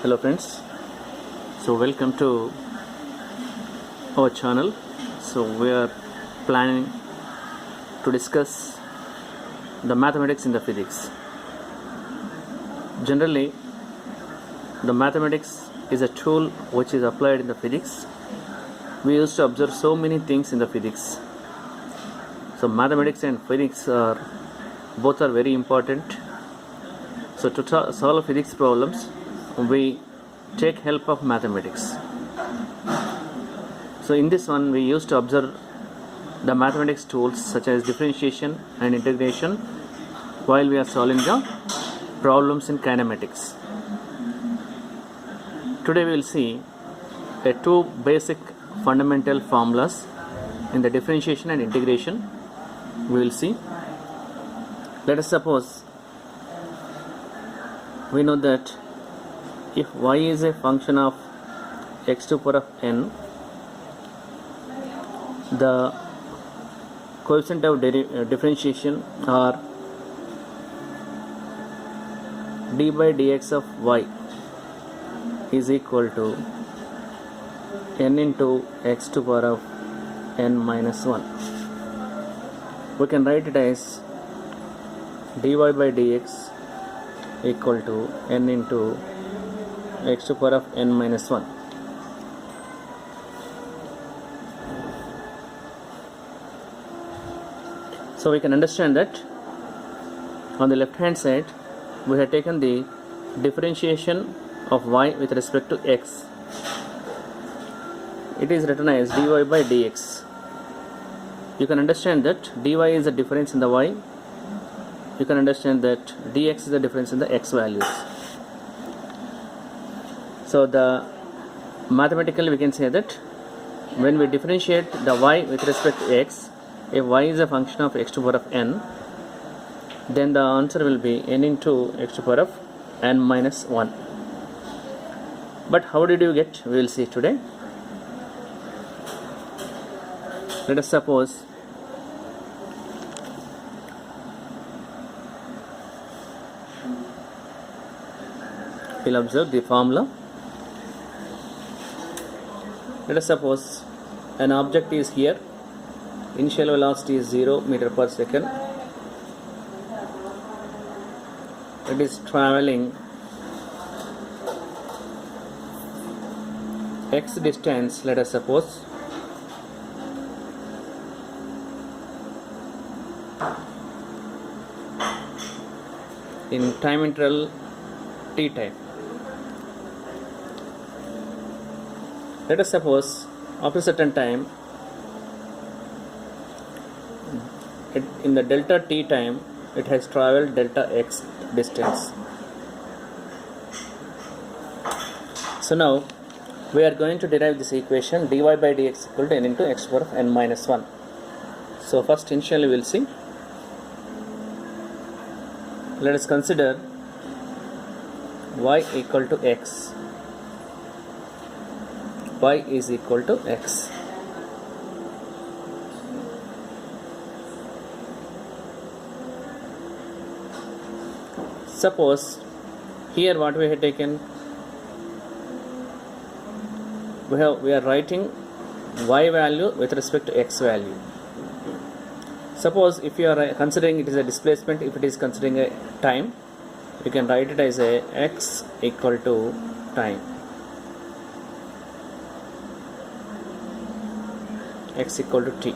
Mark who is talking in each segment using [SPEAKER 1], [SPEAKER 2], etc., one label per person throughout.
[SPEAKER 1] Hello friends, so welcome to our channel. So we are planning to discuss the mathematics in the physics. Generally, the mathematics is a tool which is applied in the physics. We used to observe so many things in the physics. So mathematics and physics are both are very important. So to solve physics problems, we take help of mathematics. So in this one, we used to observe the mathematics tools such as differentiation and integration while we are solving the problems in kinematics. Today we will see two basic fundamental formulas in the differentiation and integration. We will see. Let us suppose we know that if y is a function of x to the power of n, the coefficient of differentiation are d by dx of y is equal to n into x to the power of n minus 1. We can write it as dy by dx equal to n into x to the power of n minus 1. So we can understand that on the left hand side we have taken the differentiation of y with respect to x. It is written as dy by dx. You can understand that dy is the difference in the y. You can understand that dx is the difference in the x values. So mathematically we can say that when we differentiate the y with respect to x, if y is a function of x to the power of n, then the answer will be n into x to the power of n minus 1. But how did you get? We will see today. Let us suppose we'll observe the formula. Let us suppose an object is here. Initial velocity is 0 meter per second. It is traveling x distance, let us suppose. In time interval t time. Let us suppose after a certain time, in the delta t time, it has traveled delta x distance. So now we are going to derive this equation dy by dx equal to n into x to the power of n minus 1. So first initially we will see. Let us consider y equal to x. Y is equal to x. Suppose here what we have taken, we are writing y value with respect to x value. Suppose if you are considering it is a displacement, if it is considering a time, you can write it as a x equal to time. X equal to t.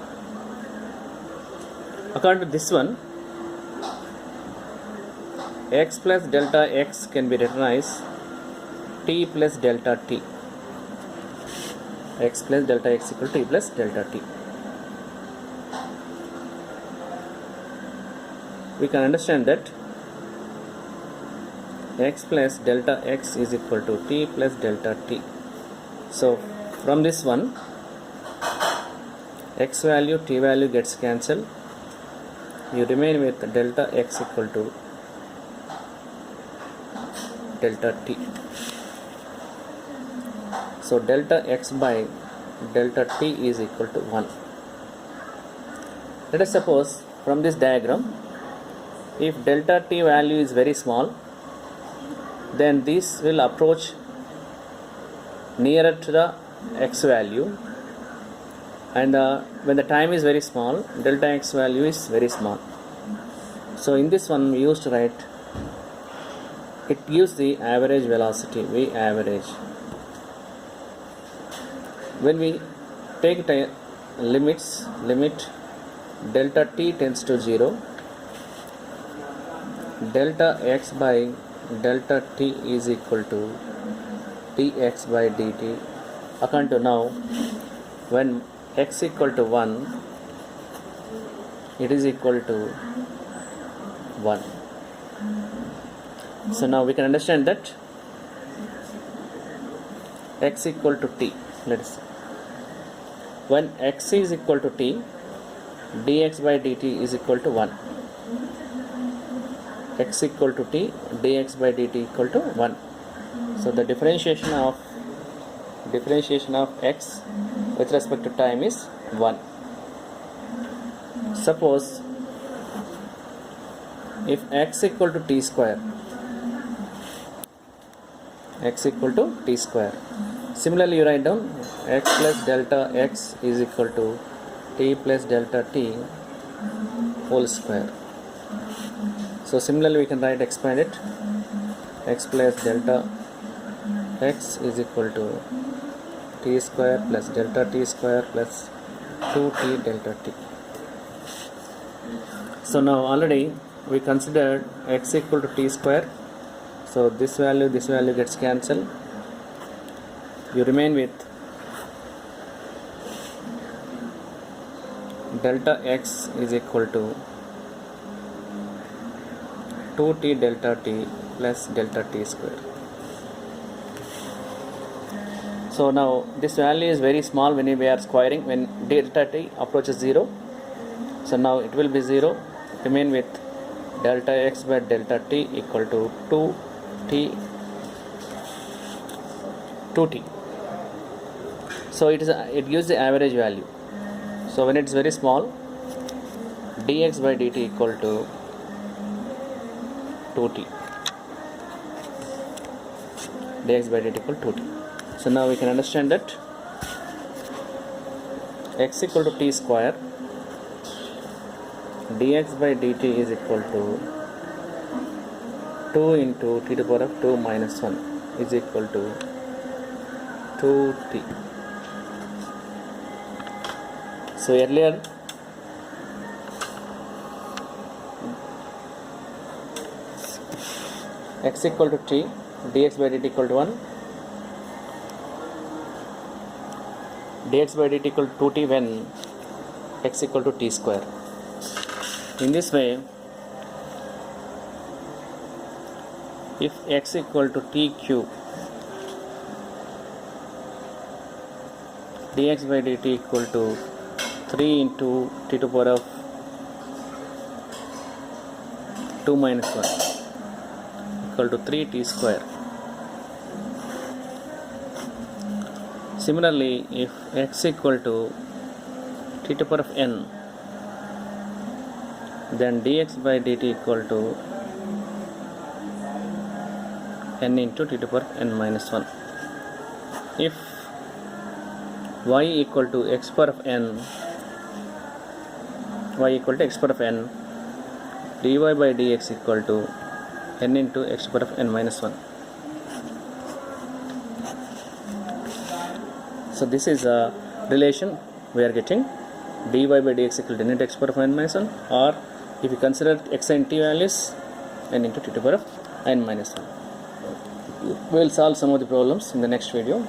[SPEAKER 1] According to this one, x plus delta x can be written as t plus delta t. X plus delta x equal to t plus delta t. We can understand that x plus delta x is equal to t plus delta t. So from this one, x value, t value gets cancelled. You remain with delta x equal to delta t. So delta x by delta t is equal to 1. Let us suppose from this diagram, if delta t value is very small, then this will approach nearer to the x value, and when the time is very small, delta x value is very small. So in this one we used to write, it gives the average velocity, v average. When we take limit delta t tends to 0, delta x by delta t is equal to dx by dt. According to now, when x equal to 1, it is equal to 1. So now we can understand that x equal to t. Let us see. When x is equal to t, dx by dt is equal to 1. X equal to t, dx by dt equal to 1. So the differentiation of x with respect to time is 1. Suppose if x equal to t square, similarly you write down x plus delta x is equal to t plus delta t whole square. So similarly we can expand it, x plus delta x is equal to t square plus delta t square plus 2t delta t. So now already we considered x equal to t square. So this value gets cancelled. You remain with delta x is equal to 2t delta t plus delta t square. So now this value is very small when we are squaring, when delta t approaches 0. So now it will be 0. Remain with delta x by delta t equal to 2t. So it gives the average value. So when it is very small, dx by dt equal to 2t. dx by dt equal to 2t. So now we can understand that x equal to t square, dx by dt is equal to 2 into t to the power of 2 minus 1 is equal to 2t. So earlier x equal to t, dx by dt equal to 1, dx by dt equal to 2t when x equal to t square. In this way, if x equal to t cube, dx by dt equal to 3 into t to the power of 2 minus 1 equal to 3t square. Similarly, if x equal to t to the power of n, then dx by dt equal to n into t to the power of n minus 1. If y equal to x power of n, dy by dx equal to n into x power of n minus 1. So this is a relation we are getting, dy by dx equal to n into x power of n minus 1, or if you consider x and t values, n into t to the power of n minus 1. We will solve some of the problems in the next video.